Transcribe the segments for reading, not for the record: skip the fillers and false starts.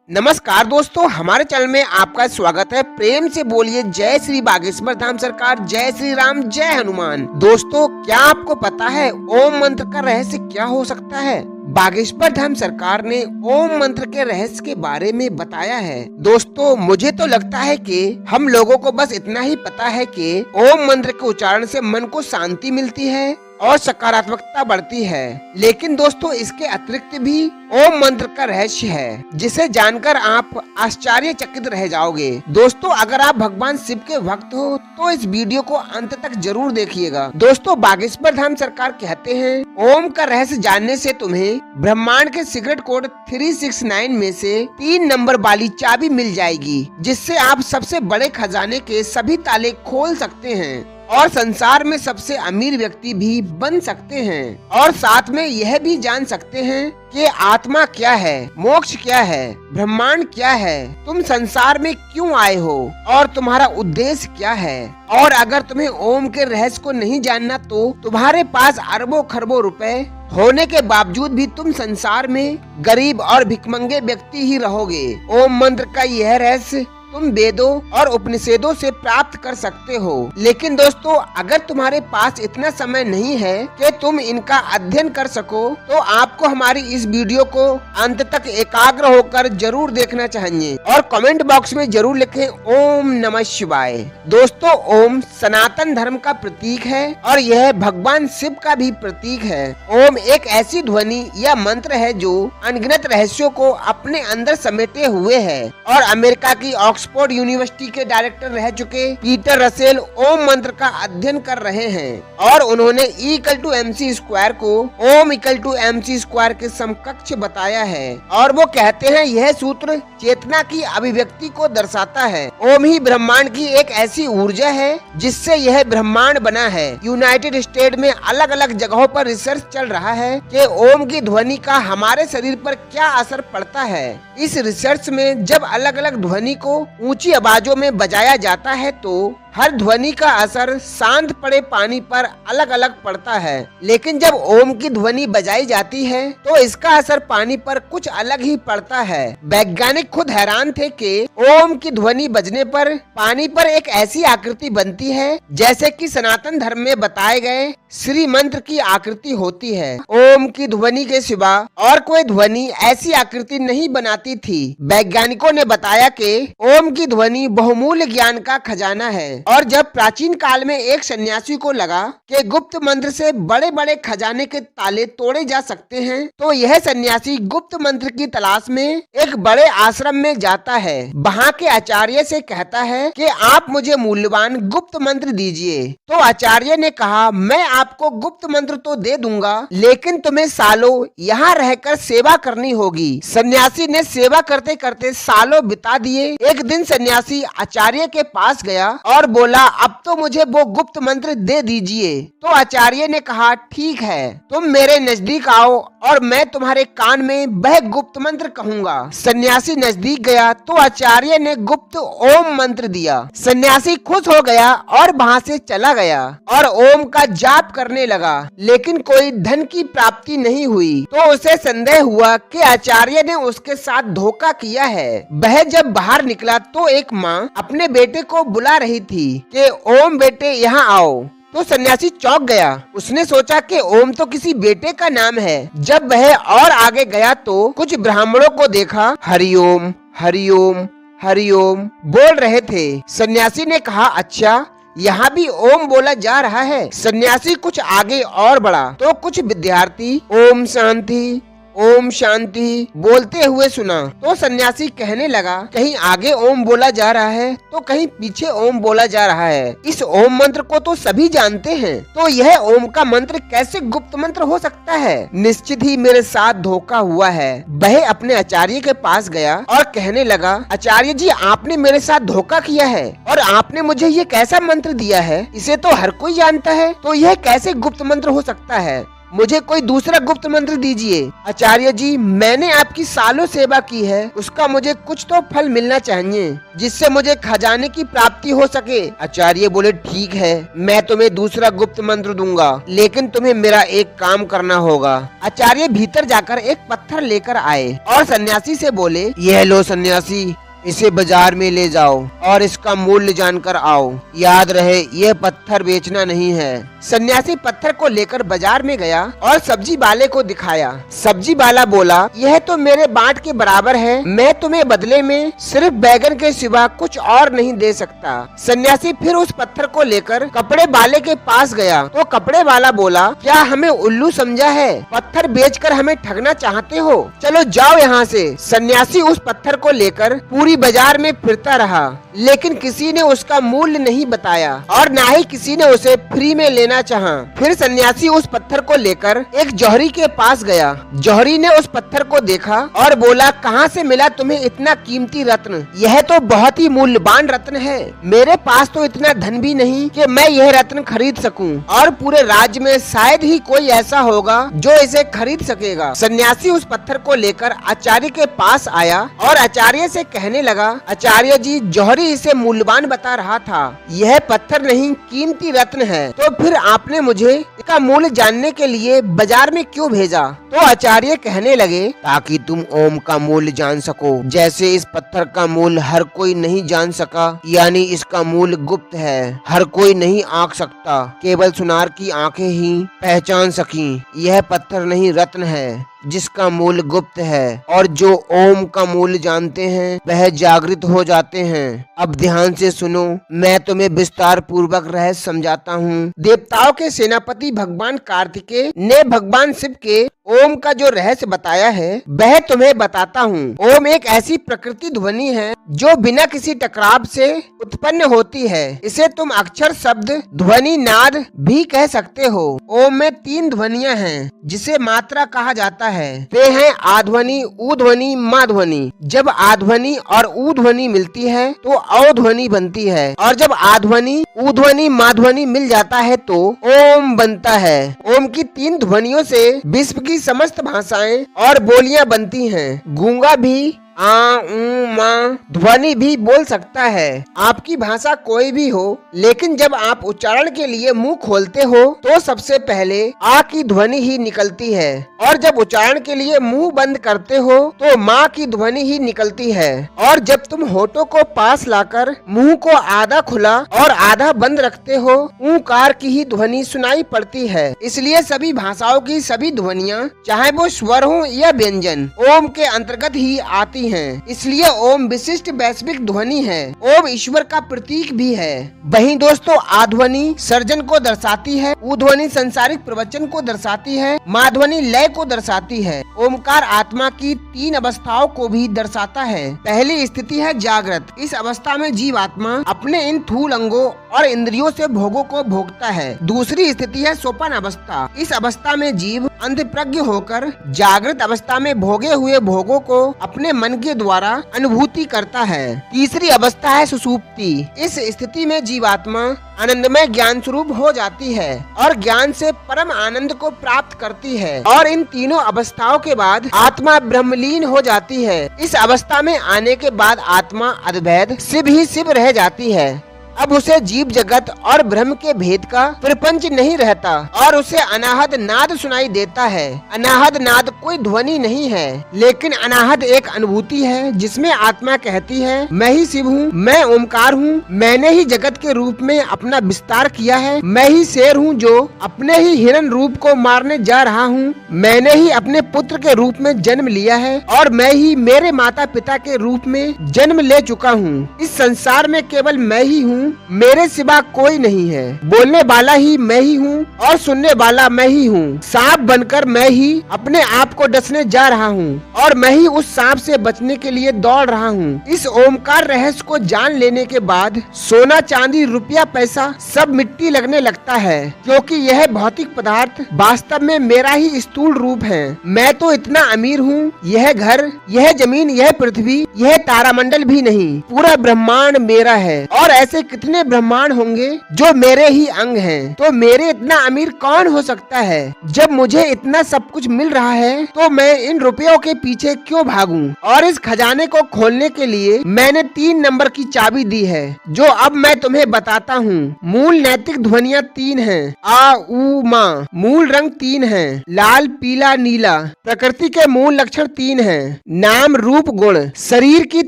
नमस्कार दोस्तों, हमारे चैनल में आपका स्वागत है। प्रेम से बोलिए जय श्री बागेश्वर धाम सरकार, जय श्री राम, जय हनुमान। दोस्तों, क्या आपको पता है ओम मंत्र का रहस्य क्या हो सकता है? बागेश्वर धाम सरकार ने ओम मंत्र के रहस्य के बारे में बताया है। दोस्तों, मुझे तो लगता है कि हम लोगों को बस इतना ही पता है कि ओम मंत्र के उच्चारण से मन को शांति मिलती है और सकारात्मकता बढ़ती है। लेकिन दोस्तों, इसके अतिरिक्त भी ओम मंत्र का रहस्य है जिसे जानकर आप आश्चर्यचकित रह जाओगे। दोस्तों, अगर आप भगवान शिव के भक्त हो तो इस वीडियो को अंत तक जरूर देखिएगा। दोस्तों, बागेश्वर धाम सरकार कहते हैं ओम का रहस्य जानने से तुम्हें ब्रह्मांड के सीक्रेट कोड 369 में से 3 नंबर वाली चाबी मिल जाएगी, जिससे आप सबसे बड़े खजाने के सभी ताले खोल सकते हैं और संसार में सबसे अमीर व्यक्ति भी बन सकते हैं। और साथ में यह भी जान सकते हैं कि आत्मा क्या है, मोक्ष क्या है, ब्रह्मांड क्या है, तुम संसार में क्यों आए हो और तुम्हारा उद्देश्य क्या है। और अगर तुम्हें ओम के रहस्य को नहीं जानना तो तुम्हारे पास अरबों खरबों रुपए होने के बावजूद भी तुम संसार में गरीब और भिखमंगे व्यक्ति ही रहोगे। ओम मंत्र का यह रहस्य तुम वेदों और उपनिषदों से प्राप्त कर सकते हो। लेकिन दोस्तों, अगर तुम्हारे पास इतना समय नहीं है कि तुम इनका अध्ययन कर सको तो आपको हमारी इस वीडियो को अंत तक एकाग्र होकर जरूर देखना चाहिए और कमेंट बॉक्स में जरूर लिखें ओम नमः शिवाय। दोस्तों, ओम सनातन धर्म का प्रतीक है और यह भगवान शिव का भी प्रतीक है। ओम एक ऐसी ध्वनि या मंत्र है जो अनगिनत रहस्यों को अपने अंदर समेटे हुए है। और अमेरिका की ऑक्सफोर्ड यूनिवर्सिटी के डायरेक्टर रह चुके पीटर रसेल ओम मंत्र का अध्ययन कर रहे हैं और उन्होंने E=mc² को ओम=mc² के समकक्ष बताया है। और वो कहते हैं यह सूत्र चेतना की अभिव्यक्ति को दर्शाता है। ओम ही ब्रह्मांड की एक ऐसी ऊर्जा है जिससे यह ब्रह्मांड बना है। यूनाइटेड स्टेट में अलग अलग जगहों पर रिसर्च चल रहा है कि ओम की ध्वनि का हमारे शरीर पर क्या असर पड़ता है। इस रिसर्च में जब अलग अलग ध्वनि को ऊंची आवाजों में बजाया जाता है तो हर ध्वनि का असर शांत पड़े पानी पर अलग अलग पड़ता है। लेकिन जब ओम की ध्वनि बजाई जाती है तो इसका असर पानी पर कुछ अलग ही पड़ता है। वैज्ञानिक खुद हैरान थे कि ओम की ध्वनि बजने पर पानी पर एक ऐसी आकृति बनती है जैसे कि सनातन धर्म में बताए गए श्री मंत्र की आकृति होती है। ओम की ध्वनि के सिवा और कोई ध्वनि ऐसी आकृति नहीं बनाती थी। वैज्ञानिकों ने बताया कि ओम की ध्वनि बहुमूल्य ज्ञान का खजाना है। और जब प्राचीन काल में एक सन्यासी को लगा कि गुप्त मंत्र से बड़े बड़े खजाने के ताले तोड़े जा सकते हैं तो यह सन्यासी गुप्त मंत्र की तलाश में एक बड़े आश्रम में जाता है। वहाँ के आचार्य से कहता है कि आप मुझे मूल्यवान गुप्त मंत्र दीजिए। तो आचार्य ने कहा, मैं आपको गुप्त मंत्र तो दे दूंगा, लेकिन तुम्हें सालों यहाँ रहकर सेवा करनी होगी। सन्यासी ने सेवा करते करते सालों बिता दिए। एक दिन सन्यासी आचार्य के पास गया और बोला, अब तो मुझे वो गुप्त मंत्र दे दीजिए। तो आचार्य ने कहा, ठीक है, तुम मेरे नजदीक आओ और मैं तुम्हारे कान में वह गुप्त मंत्र कहूँगा। सन्यासी नजदीक गया तो आचार्य ने गुप्त ओम मंत्र दिया। सन्यासी खुश हो गया और वहाँ से चला गया और ओम का जाप करने लगा, लेकिन कोई धन की प्राप्ति नहीं हुई। तो उसे संदेह हुआ कि आचार्य ने उसके साथ धोखा किया है। वह जब बाहर निकला तो एक माँ अपने बेटे को बुला रही थी कि ओम बेटे यहाँ आओ। तो सन्यासी चौंक गया। उसने सोचा कि ओम तो किसी बेटे का नाम है। जब वह और आगे गया तो कुछ ब्राह्मणों को देखा हरिओम हरिओम हरिओम बोल रहे थे। सन्यासी ने कहा, अच्छा, यहाँ भी ओम बोला जा रहा है। सन्यासी कुछ आगे और बढ़ा तो कुछ विद्यार्थी ओम शांति ओम शांति बोलते हुए सुना। तो सन्यासी कहने लगा, कहीं आगे ओम बोला जा रहा है तो कहीं पीछे ओम बोला जा रहा है। इस ओम मंत्र को तो सभी जानते हैं, तो यह ओम का मंत्र कैसे गुप्त मंत्र हो सकता है? निश्चित ही मेरे साथ धोखा हुआ है। वह अपने आचार्य के पास गया और कहने लगा, आचार्य जी, आपने मेरे साथ धोखा किया है और आपने मुझे ये कैसा मंत्र दिया है? इसे तो हर कोई जानता है, तो यह कैसे गुप्त मंत्र हो सकता है? मुझे कोई दूसरा गुप्त मंत्र दीजिए। आचार्य जी, मैंने आपकी सालों सेवा की है, उसका मुझे कुछ तो फल मिलना चाहिए जिससे मुझे खजाने की प्राप्ति हो सके। आचार्य बोले, ठीक है, मैं तुम्हें दूसरा गुप्त मंत्र दूंगा, लेकिन तुम्हें मेरा एक काम करना होगा। आचार्य भीतर जाकर एक पत्थर लेकर आए और सन्यासी से बोले, यह लो सन्यासी, इसे बाजार में ले जाओ और इसका मूल्य जानकर आओ। याद रहे, यह पत्थर बेचना नहीं है। सन्यासी पत्थर को लेकर बाजार में गया और सब्जी वाले को दिखाया। सब्जी वाला बोला, यह तो मेरे बाट के बराबर है, मैं तुम्हें बदले में सिर्फ बैगन के सिवा कुछ और नहीं दे सकता। सन्यासी फिर उस पत्थर को लेकर कपड़े वाले के पास गया तो कपड़े वाला बोला, क्या हमें उल्लू समझा है? पत्थर बेचकर हमें ठगना चाहते हो? चलो जाओ यहाँ से। सन्यासी उस पत्थर को लेकर पूरी बाजार में फिरता रहा, लेकिन किसी ने उसका मूल्य नहीं बताया और न ही किसी ने उसे फ्री में लेना चाहा। फिर सन्यासी उस पत्थर को लेकर एक जौहरी के पास गया। जौहरी ने उस पत्थर को देखा और बोला, कहाँ से मिला तुम्हें इतना कीमती रत्न? यह तो बहुत ही मूल्यवान रत्न है। मेरे पास तो इतना धन भी नहीं कि मैं यह रत्न खरीद सकूं, और पूरे राज्य में शायद ही कोई ऐसा होगा जो इसे खरीद सकेगा। सन्यासी उस पत्थर को लेकर आचार्य के पास आया और आचार्य से कहने लगा, आचार्य जी, जौहरी इसे मूल्यवान बता रहा था, यह पत्थर नहीं कीमती रत्न है, तो फिर आपने मुझे इसका मूल्य जानने के लिए बाजार में क्यों भेजा? तो आचार्य कहने लगे, ताकि तुम ओम का मूल्य जान सको। जैसे इस पत्थर का मूल्य हर कोई नहीं जान सका, यानी इसका मूल्य गुप्त है, हर कोई नहीं आंक सकता, केवल सुनार की आंखें ही पहचान सकी। यह पत्थर नहीं रत्न है जिसका मूल्य गुप्त है, और जो ओम का मूल्य जानते हैं वह जागृत हो जाते हैं। अब ध्यान से सुनो, मैं तुम्हें विस्तार पूर्वक रहस्य समझाता हूँ। देवताओं के सेनापति भगवान कार्तिकेय ने भगवान शिव के ओम का जो रहस्य बताया है वह तुम्हें बताता हूँ। ओम एक ऐसी प्रकृति ध्वनि है जो बिना किसी टकराव से उत्पन्न होती है। इसे तुम अक्षर, शब्द, ध्वनि, नाद भी कह सकते हो। ओम में 3 ध्वनियाँ हैं जिसे मात्रा कहा जाता है। वे हैं आध्वनि, उध्वनि, माध्वनि। जब आध्वनि और उध्वनि मिलती है तो अध्वनि बनती है, और जब आध्वनि, उध्वनि, माध्वनि मिल जाता है तो ओम बनता है। ओम की 3 ध्वनियों से विश्व की समस्त भाषाएं और बोलियां बनती हैं। गूंगा भी आ, ऊ, मा ध्वनि भी बोल सकता है। आपकी भाषा कोई भी हो, लेकिन जब आप उच्चारण के लिए मुंह खोलते हो तो सबसे पहले आ की ध्वनि ही निकलती है, और जब उच्चारण के लिए मुंह बंद करते हो तो माँ की ध्वनि ही निकलती है। और जब तुम होठों को पास लाकर मुंह को आधा खुला और आधा बंद रखते हो, ऊकार की ही ध्वनि सुनाई पड़ती है। इसलिए सभी भाषाओं की सभी ध्वनियाँ, चाहे वो स्वर हो या व्यंजन, ओम के अंतर्गत ही आती हैं। इसलिए ओम विशिष्ट वैश्विक ध्वनि है। ओम ईश्वर का प्रतीक भी है। वहीं दोस्तों, आध्वनि सर्जन को दर्शाती है, उध्वनि संसारिक प्रवचन को दर्शाती है, माध्वनि लय को दर्शाती है। ओमकार आत्मा की 3 अवस्थाओं को भी दर्शाता है। पहली स्थिति है जागृत। इस अवस्था में जीवात्मा अपने इन थूल अंगों और इंद्रियों से भोगों को भोगता है। दूसरी स्थिति है सोपन अवस्था। इस अवस्था में जीव अंधप्रज्ञ होकर जागृत अवस्था में भोगे हुए भोगों को अपने मन के द्वारा अनुभूति करता है। तीसरी अवस्था है सुषुप्ति। इस स्थिति में जीवात्मा आनंदमय ज्ञान स्वरूप हो जाती है और ज्ञान से परम आनंद को प्राप्त करती है, और इन तीनों अवस्थाओं के बाद आत्मा ब्रह्मलीन हो जाती है। इस अवस्था में आने के बाद आत्मा अद्वैत शिव ही शिव रह जाती है। अब उसे जीव जगत और ब्रह्म के भेद का प्रपंच नहीं रहता और उसे अनाहद नाद सुनाई देता है। अनाहद नाद कोई ध्वनि नहीं है, लेकिन अनाहद एक अनुभूति है जिसमें आत्मा कहती है, मैं ही शिव हूँ, मैं ओमकार हूँ, मैंने ही जगत के रूप में अपना विस्तार किया है, मैं ही शेर हूँ जो अपने ही हिरण रूप को मारने जा रहा हूँ, मैंने ही अपने पुत्र के रूप में जन्म लिया है, और मैं ही मेरे माता पिता के रूप में जन्म ले चुका हूँ। इस संसार में केवल मैं ही हूँ, मेरे सिवा कोई नहीं है। बोलने वाला ही मैं ही हूँ और सुनने वाला मैं ही हूँ। सांप बनकर मैं ही अपने आप को डसने जा रहा हूँ और मैं ही उस सांप से बचने के लिए दौड़ रहा हूँ। इस ओमकार रहस्य को जान लेने के बाद सोना, चांदी, रुपया, पैसा सब मिट्टी लगने लगता है, क्योंकि यह भौतिक पदार्थ वास्तव में मेरा ही स्थूल रूप है। मैं तो इतना अमीर हूँ, यह घर, यह जमीन, यह पृथ्वी, यह तारामंडल भी नहीं, पूरा ब्रह्मांड मेरा है। और ऐसे कितने ब्रह्मांड होंगे जो मेरे ही अंग हैं। तो मेरे इतना अमीर कौन हो सकता है? जब मुझे इतना सब कुछ मिल रहा है तो मैं इन रुपयों के पीछे क्यों भागूं? और इस खजाने को खोलने के लिए मैंने 3 नंबर की चाबी दी है, जो अब मैं तुम्हें बताता हूँ। मूल नैतिक ध्वनियाँ 3 हैं। आ उ मा। मूल रंग 3 हैं, लाल पीला नीला। प्रकृति के मूल लक्षण 3 हैं, नाम रूप गुण। शरीर की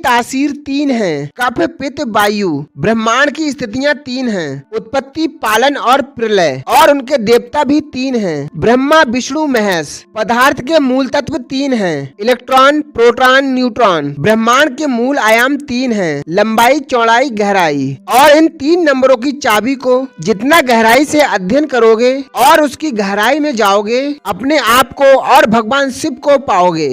तासीर 3 है, कफ पित्त वायु। ब्रह्मांड की स्थितियाँ 3 हैं, उत्पत्ति पालन और प्रलय। और उनके देवता भी 3 हैं, ब्रह्मा विष्णु महेश। पदार्थ के मूल तत्व 3 हैं, इलेक्ट्रॉन प्रोटॉन न्यूट्रॉन। ब्रह्मांड के मूल आयाम 3 हैं, लंबाई चौड़ाई गहराई। और इन 3 नंबरों की चाबी को जितना गहराई से अध्ययन करोगे और उसकी गहराई में जाओगे, अपने आप को और भगवान शिव को पाओगे।